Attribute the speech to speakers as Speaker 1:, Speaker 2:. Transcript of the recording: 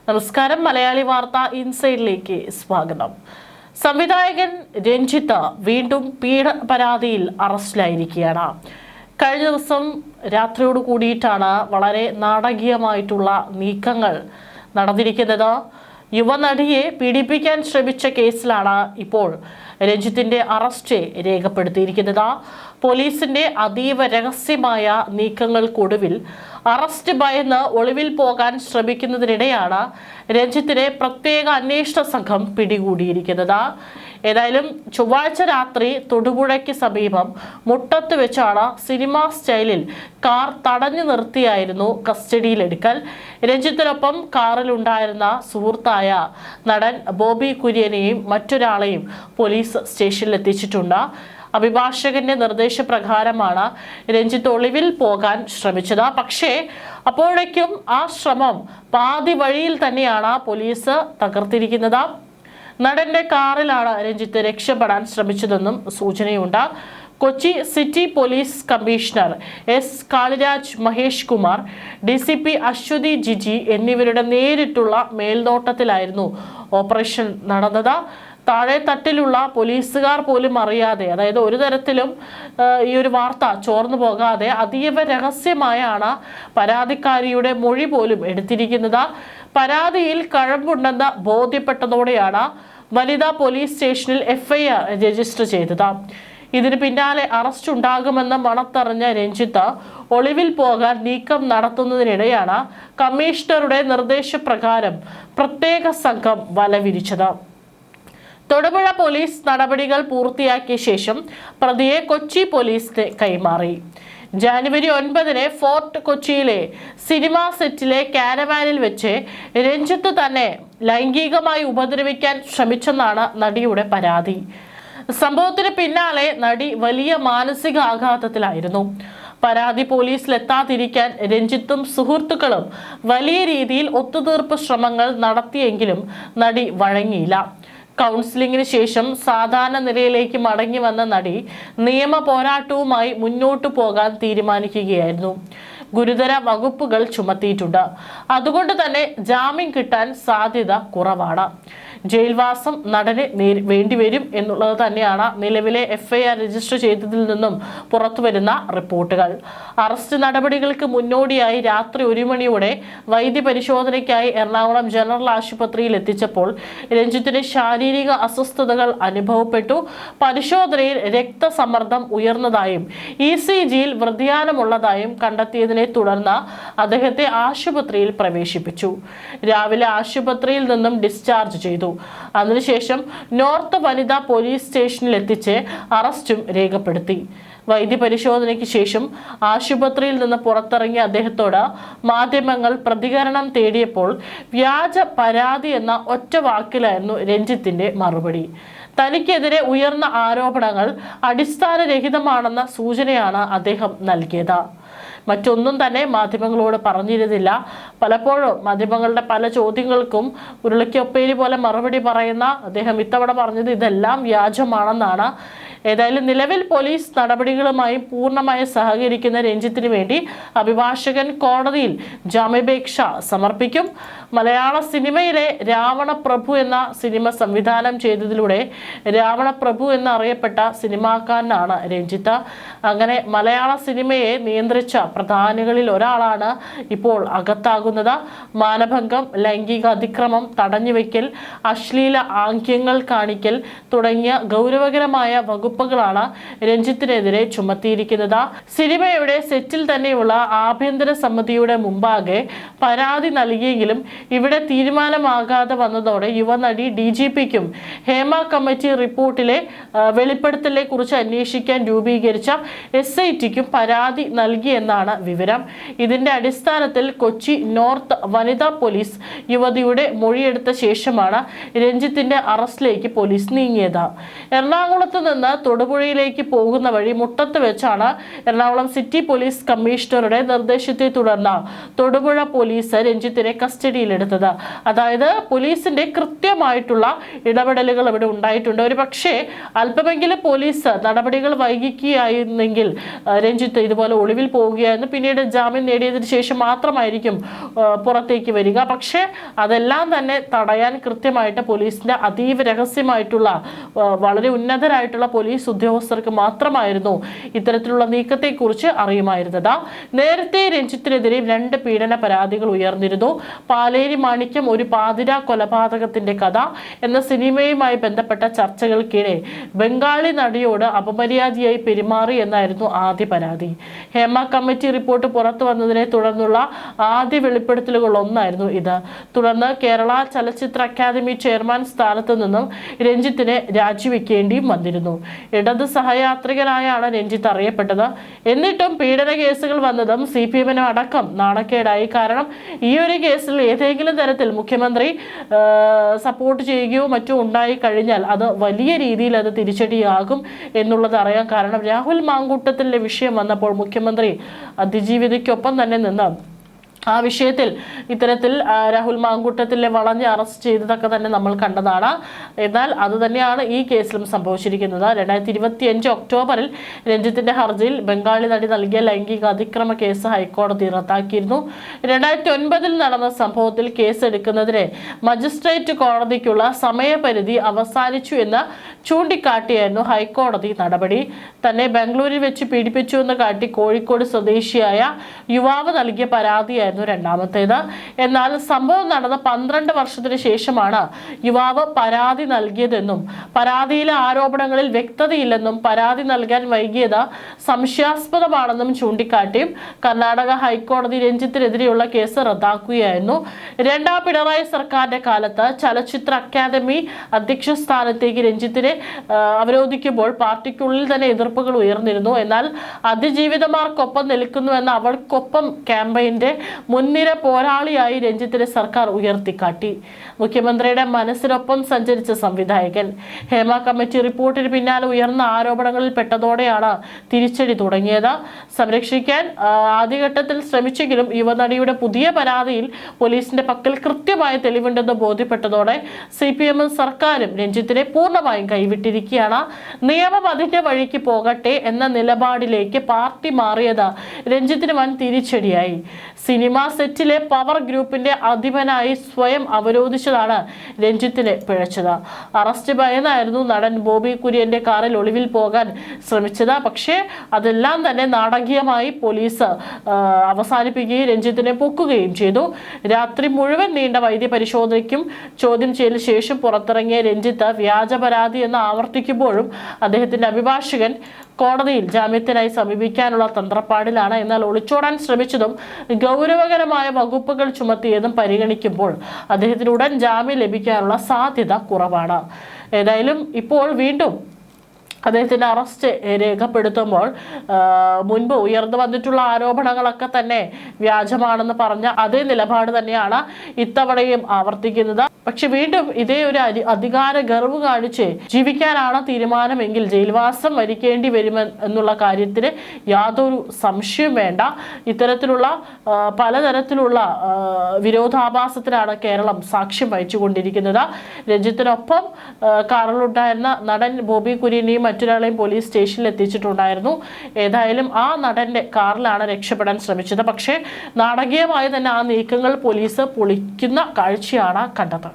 Speaker 1: നമസ്കാരം. മലയാളി വാർത്ത ഇൻസൈഡിലേക്ക് സ്വാഗതം. സംവിധായകൻ രഞ്ജിത്ത് വീണ്ടും പീഡന പരാതിയിൽ അറസ്റ്റിലായിരിക്കുകയാണ്. കഴിഞ്ഞ ദിവസം രാത്രിയോട് കൂടിയിട്ടാണ് വളരെ നാടകീയമായിട്ടുള്ള നീക്കങ്ങൾ നടന്നിരിക്കുന്നത്. യുവനടിയെ പീഡിപ്പിക്കാൻ ശ്രമിച്ച കേസിലാണ് ഇപ്പോൾ രഞ്ജിത്തിന്റെ അറസ്റ്റ് രേഖപ്പെടുത്തിയിരിക്കുന്നത്. പോലീസിന്റെ അതീവ രഹസ്യമായ നീക്കങ്ങൾക്കൊടുവിൽ അറസ്റ്റ് ഭയന്ന് ഒളിവിൽ പോകാൻ ശ്രമിക്കുന്നതിനിടെയാണ് രഞ്ജിത്തിനെ പ്രത്യേക അന്വേഷണ സംഘം പിടികൂടിയിരിക്കുന്നത്. ഏതായാലും ചൊവ്വാഴ്ച രാത്രി തൊടുപുഴയ്ക്ക് സമീപം മുട്ടത്ത് വെച്ചാണ് സിനിമാ സ്റ്റൈലിൽ കാർ തടഞ്ഞു നിർത്തിയായിരുന്നു കസ്റ്റഡിയിലെടുക്കൽ. രഞ്ജിത്തിനൊപ്പം കാറിലുണ്ടായിരുന്ന സുഹൃത്തായ നടൻ ബോബി കുര്യനെയും മറ്റൊരാളെയും പോലീസ് സ്റ്റേഷനിലെത്തിച്ചിട്ടുണ്ട്. അഭിഭാഷകന്റെ നിർദ്ദേശപ്രകാരമാണ് രഞ്ജിത്ത് ഒളിവിൽ പോകാൻ ശ്രമിച്ചത്. പക്ഷേ അപ്പോഴേക്കും ആ ശ്രമം പാതി വഴിയിൽ തന്നെയാണ് പോലീസ് തകർത്തിരിക്കുന്നത്. നടന്റെ കാറിലാണ് രഞ്ജിത്ത് രക്ഷപ്പെടാൻ ശ്രമിച്ചതെന്നും സൂചനയുണ്ട്. Kochi city police commissioner S Kaliraj Mahesh Kumar, DCP Aswathy Jiji എന്നിവരുടെ നേരിട്ടുള്ള മേൽനോട്ടത്തിലായിരുന്നു ഓപ്പറേഷൻ നടന്നത്. താഴെ തട്ടിലുള്ള പോലീസുകാർ പോലും അറിയാതെ, അതായത് ഒരു തരത്തിലും ഈ ഒരു വാർത്ത ചോർന്നു പോകാതെ അതീവ രഹസ്യമായാണ് പരാതിക്കാരിയുടെ മൊഴി പോലും എടുത്തിരിക്കുന്നത്. പരാതിയിൽ കഴമ്പുണ്ടെന്ന് ബോധ്യപ്പെട്ടതോടെയാണ് വനിതാ പോലീസ് സ്റ്റേഷനിൽ FIR രജിസ്റ്റർ ചെയ്തത്. ഇതിന് പിന്നാലെ അറസ്റ്റ് ഉണ്ടാകുമെന്ന് മണത്തറിഞ്ഞ രഞ്ജിത്ത് ഒളിവിൽ പോകാൻ നീക്കം നടത്തുന്നതിനിടെയാണ് കമ്മീഷണറുടെ നിർദ്ദേശപ്രകാരം പ്രത്യേക സംഘം വലവിരിച്ചത്. തൊടുപുഴ പോലീസ് നടപടികൾ പൂർത്തിയാക്കിയ ശേഷം പ്രതിയെ കൊച്ചി പോലീസിന് കൈമാറി. ജനുവരി 9 ഫോർട്ട് കൊച്ചിയിലെ സിനിമാ സെറ്റിലെ കാരവാനിൽ വെച്ച് രഞ്ജിത്ത് തന്നെ ലൈംഗികമായി ഉപദ്രവിക്കാൻ ശ്രമിച്ചെന്നാണ് നടിയുടെ പരാതി. സംഭവത്തിന് പിന്നാലെ നടി വലിയ മാനസിക ആഘാതത്തിലായിരുന്നു. പരാതി പോലീസിലെത്താതിരിക്കാൻ രഞ്ജിത്തും സുഹൃത്തുക്കളും വലിയ രീതിയിൽ ഒത്തുതീർപ്പ് ശ്രമങ്ങൾ നടത്തിയെങ്കിലും നടി വഴങ്ങിയില്ല. കൗൺസിലിംഗിന് ശേഷം സാധാരണ നിലയിലേക്ക് മടങ്ങി വന്ന നടി നിയമ പോരാട്ടവുമായി മുന്നോട്ടു പോകാൻ തീരുമാനിക്കുകയായിരുന്നു. ഗുരുതര വകുപ്പുകൾ ചുമത്തിയിട്ടുണ്ട്. അതുകൊണ്ട് തന്നെ ജാമ്യം കിട്ടാൻ സാധ്യത കുറവാണ്. ജയിൽവാസം നടന് വേണ്ടിവരും എന്നുള്ളത് തന്നെയാണ് നിലവിലെ FIR രജിസ്റ്റർ ചെയ്തതിൽ നിന്നും പുറത്തുവരുന്ന റിപ്പോർട്ടുകൾ. അറസ്റ്റ് നടപടികൾക്ക് മുന്നോടിയായി രാത്രി 1 മണിയോടെ വൈദ്യപരിശോധനയ്ക്കായി എറണാകുളം ജനറൽ ആശുപത്രിയിൽ എത്തിച്ചപ്പോൾ രഞ്ജിത്തിന് ശാരീരിക അസ്വസ്ഥതകൾ അനുഭവപ്പെട്ടു. പരിശോധനയിൽ രക്തസമ്മർദ്ദം ഉയർന്നതായും ECGയിൽ വ്യതിയാനമുള്ളതായും കണ്ടെത്തിയതിനെ തുടർന്ന് അദ്ദേഹത്തെ ആശുപത്രിയിൽ പ്രവേശിപ്പിച്ചു. രാവിലെ ആശുപത്രിയിൽ നിന്നും ഡിസ്ചാർജ് ചെയ്തു. അതിനുശേഷം നോർത്ത് വനിതാ പോലീസ് സ്റ്റേഷനിൽ എത്തിച്ച് അറസ്റ്റും രേഖപ്പെടുത്തി. വൈദ്യപരിശോധനയ്ക്ക് ശേഷം ആശുപത്രിയിൽ നിന്ന് പുറത്തിറങ്ങിയ അദ്ദേഹത്തോട് മാധ്യമങ്ങൾ പ്രതികരണം തേടിയപ്പോൾ വ്യാജ പരാതി എന്ന ഒറ്റ വാക്കിലായിരുന്നു രഞ്ജിത്തിന്റെ മറുപടി. തനിക്കെതിരെ ഉയർന്ന ആരോപണങ്ങൾ അടിസ്ഥാനരഹിതമാണെന്ന സൂചനയാണ് അദ്ദേഹം നൽകിയത്. മറ്റൊന്നും തന്നെ മാധ്യമങ്ങളോട് പറഞ്ഞിരുന്നില്ല. പലപ്പോഴും മാധ്യമങ്ങളുടെ പല ചോദ്യങ്ങൾക്കും ഉരുളയ്ക്കൊപ്പേരി പോലെ മറുപടി പറയുന്ന അദ്ദേഹം ഇത്തവണ പറഞ്ഞത് ഇതെല്ലാം വ്യാജമാണെന്നാണ്. ഏതായാലും നിലവിൽ പോലീസ് നടപടികളുമായി പൂർണ്ണമായി സഹകരിക്കുന്ന രഞ്ജിത്തിന് വേണ്ടി അഭിഭാഷകൻ കോടതിയിൽ ജാമ്യാപേക്ഷ സമർപ്പിക്കും. മലയാള സിനിമയിലെ രാവണപ്രഭു എന്ന സിനിമ സംവിധാനം ചെയ്തതിലൂടെ രാവണപ്രഭു എന്നറിയപ്പെട്ട സിനിമാക്കാരനാണ് രഞ്ജിത്ത്. അങ്ങനെ മലയാള സിനിമയെ നിയന്ത്രിച്ച പ്രധാനികളിൽ ഒരാളാണ് ഇപ്പോൾ അകത്താകുന്നത്. മാനഭംഗം, ലൈംഗിക അതിക്രമം, തടഞ്ഞുവെക്കൽ, അശ്ലീല ആംഗ്യങ്ങൾ കാണിക്കൽ തുടങ്ങിയ ഗൗരവകരമായ വകുപ്പുകളാണ് രഞ്ജിത്തിനെതിരെ ചുമത്തിയിരിക്കുന്നത്. സിനിമയുടെ സെറ്റിൽ തന്നെയുള്ള ആഭ്യന്തര സമിതിയുടെ മുമ്പാകെ പരാതി നൽകിയെങ്കിലും ഇവിടെ തീരുമാനമാകാതെ വന്നതോടെ യുവനടി DGPക്കും ഹേമ കമ്മിറ്റി റിപ്പോർട്ടിലെ വെളിപ്പെടുത്തലിനെ കുറിച്ച് അന്വേഷിക്കാൻ രൂപീകരിച്ച SITക്കും പരാതി നൽകിയെന്നാണ് വിവരം. ഇതിന്റെ അടിസ്ഥാനത്തിൽ കൊച്ചി നോർത്ത് വനിതാ പോലീസ് യുവതിയുടെ മൊഴിയെടുത്ത ശേഷമാണ് രഞ്ജിത്തിന്റെ അറസ്റ്റിലേക്ക് പോലീസ് നീങ്ങിയത്. എറണാകുളത്ത് നിന്ന് തൊടുപുഴയിലേക്ക് പോകുന്ന വഴി മുട്ടത്ത് വെച്ചാണ് എറണാകുളം സിറ്റി പോലീസ് കമ്മീഷണറുടെ നിർദ്ദേശത്തെ തുടർന്ന് തൊടുപുഴ പോലീസ് രഞ്ജിത്തിനെ കസ്റ്റഡിയിലെടുത്തത്. അതായത് പോലീസിന്റെ കൃത്യമായിട്ടുള്ള ഇടപെടലുകൾ ഇവിടെ ഉണ്ടായിട്ടുണ്ട്. ഒരു പക്ഷേ അല്പമെങ്കിലും പോലീസ് നടപടികൾ വൈകിക്കുകയായിരുന്നെങ്കിൽ രഞ്ജിത്ത് ഇതുപോലെ ഒളിവിൽ പോവുകയായിരുന്നു. പിന്നീട് ജാമ്യം നേടിയതിനു ശേഷം മാത്രമായിരിക്കും പുറത്തേക്ക് വരിക. പക്ഷേ അതെല്ലാം തന്നെ തടയാൻ കൃത്യമായിട്ട് പോലീസിന്റെ അതീവ രഹസ്യമായിട്ടുള്ള വളരെ ഉന്നതരായിട്ടുള്ള പോലീസ് ഉദ്യോഗസ്ഥർക്ക് മാത്രമായിരുന്നു ഇത്തരത്തിലുള്ള നീക്കത്തെക്കുറിച്ച് അറിയുമായിരുന്നത്. നേരത്തെ രഞ്ജിത്തിനെതിരെ 2 പീഡന പരാതികൾ ഉയർന്നിരുന്നു. പാലേരി മാണിക്യം ഒരു പാതിര കൊലപാതകത്തിന്റെ കഥ എന്ന സിനിമയുമായി ബന്ധപ്പെട്ട ചർച്ചകൾക്കിടെ ബംഗാളി നടിയോട് അപമര്യാദയായി പെരുമാറി എന്നായിരുന്നു ആദ്യ പരാതി. ഹേമ കമ്മിറ്റി റിപ്പോർട്ട് പുറത്തു വന്നതിനെ തുടർന്നുള്ള ആദ്യ വെളിപ്പെടുത്തലുകൾ ഒന്നായിരുന്നു ഇത്. തുടർന്ന് കേരള ചലച്ചിത്ര അക്കാദമി ചെയർമാൻ സ്ഥാനത്ത് നിന്നും രഞ്ജിത്തിനെ രാജിവെക്കേണ്ടിയും വന്നിരുന്നു. ഇടത് സഹയാത്രികനായാണ് രഞ്ജിത്ത് അറിയപ്പെട്ടത്. എന്നിട്ടും പീഡന കേസുകൾ വന്നതും CPM അടക്കം നാണക്കേടായി. കാരണം ഈ ഒരു കേസിൽ ഏതെങ്കിലും തരത്തിൽ മുഖ്യമന്ത്രി സപ്പോർട്ട് ചെയ്യുകയോ മറ്റോ ഉണ്ടായി കഴിഞ്ഞാൽ അത് വലിയ രീതിയിൽ അത് തിരിച്ചടിയാകും എന്നുള്ളത് അറിയാം. കാരണം രാഹുൽ മാങ്കൂട്ടത്തിലെ വിഷയം വന്നപ്പോൾ മുഖ്യമന്ത്രി അതിജീവിതയ്ക്കൊപ്പം തന്നെ നിന്ന് ആ വിഷയത്തിൽ ഇത്തരത്തിൽ രാഹുൽ മാങ്കൂട്ടത്തിലെ വളഞ്ഞ് അറസ്റ്റ് ചെയ്തതൊക്കെ തന്നെ നമ്മൾ കണ്ടതാണ്. എന്നാൽ അത് തന്നെയാണ് ഈ കേസിലും സംഭവിച്ചിരിക്കുന്നത്. 2025 ഒക്ടോബറിൽ രഞ്ജിത്തിന്റെ ഹർജിയിൽ ബംഗാളി നടി നൽകിയ ലൈംഗിക അതിക്രമ കേസ് ഹൈക്കോടതി റദ്ദാക്കിയിരുന്നു. 2009 നടന്ന സംഭവത്തിൽ കേസ് എടുക്കുന്നതിന് മജിസ്ട്രേറ്റ് കോടതിക്കുള്ള സമയപരിധി അവസാനിച്ചു എന്ന് ചൂണ്ടിക്കാട്ടിയായിരുന്നു ഹൈക്കോടതി നടപടി. തന്നെ ബാംഗ്ലൂരിൽ വെച്ച് പീഡിപ്പിച്ചു എന്ന് കാട്ടി കോഴിക്കോട് സ്വദേശിയായ യുവാവ് നൽകിയ പരാതിയായിരുന്നു രണ്ടാമത്തേത്. എന്നാൽ സംഭവം നടന്ന 12 വർഷത്തിന് ശേഷമാണ് യുവാവ് പരാതി നൽകിയതെന്നും പരാതിയിലെ ആരോപണങ്ങളിൽ വ്യക്തതയില്ലെന്നും പരാതി നൽകാൻ വൈകിയത് സംശയാസ്പദമാണെന്നും ചൂണ്ടിക്കാട്ടിയും കർണാടക ഹൈക്കോടതി രഞ്ജിത്തിനെതിരെയുള്ള കേസ് റദ്ദാക്കുകയായിരുന്നു. 2ാം പിണറായി സർക്കാരിന്റെ കാലത്ത് ചലച്ചിത്ര അക്കാദമി അധ്യക്ഷ സ്ഥാനത്തേക്ക് രഞ്ജിത്തിനെ അവരോധിക്കുമ്പോൾ പാർട്ടിക്കുള്ളിൽ തന്നെ എതിർപ്പുകൾ ഉയർന്നിരുന്നു. എന്നാൽ അതിജീവിതമാർക്കൊപ്പം നിൽക്കുന്നുവെന്ന അവർക്കൊപ്പം ക്യാമ്പയിന്റെ മുൻനിര പോരാളിയായി രഞ്ജിത്തിനെ സർക്കാർ ഉയർത്തിക്കാട്ടി. മുഖ്യമന്ത്രിയുടെ മനസ്സിനൊപ്പം സഞ്ചരിച്ച സംവിധായകൻ. ഹേമ കമ്മിറ്റി റിപ്പോർട്ടിന് പിന്നാലെ ഉയർന്ന ആരോപണങ്ങളിൽ പെട്ടതോടെയാണ് തിരിച്ചടി തുടങ്ങിയത്. സംരക്ഷിക്കാൻ ആദ്യഘട്ടത്തിൽ ശ്രമിച്ചെങ്കിലും യുവനടിയുടെ പുതിയ പരാതിയിൽ പോലീസിന്റെ പക്കൽ കൃത്യമായ തെളിവുണ്ടെന്ന് ബോധ്യപ്പെട്ടതോടെ CPM സർക്കാരും രഞ്ജിത്തിനെ പൂർണ്ണമായും കൈവിട്ടിരിക്കുകയാണ്. നിയമം അതിന്റെ വഴിക്ക് പോകട്ടെ എന്ന നിലപാടിലേക്ക് പാർട്ടി മാറിയത് രഞ്ജിത്തിന് വൻ തിരിച്ചടിയായി. സിനിമാ സെറ്റിലെ പവർ ഗ്രൂപ്പിന്റെ അധിപനായി സ്വയം അവരോധിച്ചതാണ് രഞ്ജിത്തിനെ പിഴച്ചത്. അറസ്റ്റ് ഭയന്നായിരുന്നു നടൻ ബോബി കുര്യന്റെ കാറിൽ ഒളിവിൽ പോകാൻ ശ്രമിച്ചത്. പക്ഷേ അതെല്ലാം തന്നെ നാടകീയമായി പോലീസ് അവസാനിപ്പിക്കുകയും രഞ്ജിത്തിനെ പൊക്കുകയും ചെയ്തു. രാത്രി മുഴുവൻ നീണ്ട വൈദ്യപരിശോധനയ്ക്കും ചോദ്യം ചെയ്യലിന് ശേഷം പുറത്തിറങ്ങിയ രഞ്ജിത്ത് വ്യാജ പരാതി എന്ന് ആവർത്തിക്കുമ്പോഴും അദ്ദേഹത്തിന്റെ അഭിഭാഷകൻ കോടതിയിൽ ജാമ്യത്തിനായി സമീപിക്കാനുള്ള തന്ത്രപ്പാടിലാണ്. എന്നാൽ ഒളിച്ചോടാൻ ശ്രമിച്ചതും ഗൗരവകരമായ വകുപ്പുകൾ ചുമത്തിയതും പരിഗണിക്കുമ്പോൾ അദ്ദേഹത്തിന് ഉടൻ ജാമ്യം ലഭിക്കാനുള്ള സാധ്യത കുറവാണ്. ഏതായാലും ഇപ്പോൾ വീണ്ടും അദ്ദേഹത്തിന്റെ അറസ്റ്റ് രേഖപ്പെടുത്തുമ്പോൾ മുൻപ് ഉയർന്നു വന്നിട്ടുള്ള ആരോപണങ്ങളൊക്കെ തന്നെ വ്യാജമാണെന്ന് പറഞ്ഞ അതേ നിലപാട് തന്നെയാണ് ഇത്തവണയും ആവർത്തിക്കുന്നത്. പക്ഷെ വീണ്ടും ഇതേ ഒരു അധികാര ഗർവ് കാണിച്ച് ജീവിക്കാനാണ് തീരുമാനമെങ്കിൽ ജയിൽവാസം വരിക്കേണ്ടി വരുമെന്നുള്ള കാര്യത്തിന് യാതൊരു സംശയവും വേണ്ട. ഇത്തരത്തിലുള്ള പലതരത്തിലുള്ള വിരോധാഭാസത്തിനാണ് കേരളം സാക്ഷ്യം വഹിച്ചുകൊണ്ടിരിക്കുന്നത്. രഞ്ജിത്തിനൊപ്പം കാറിലുണ്ടായിരുന്ന നടൻ ബോബി കുര്യനെയും മറ്റൊരാളെയും പോലീസ് സ്റ്റേഷനിൽ എത്തിച്ചിട്ടുണ്ടായിരുന്നു. ഏതായാലും ആ നടന്റെ കാറിലാണ് രക്ഷപ്പെടാൻ ശ്രമിച്ചത്. പക്ഷേ നാടകീയമായി തന്നെ ആ നീക്കങ്ങൾ പോലീസ് പൊളിക്കുന്ന കാഴ്ചയാണ് കണ്ടത്.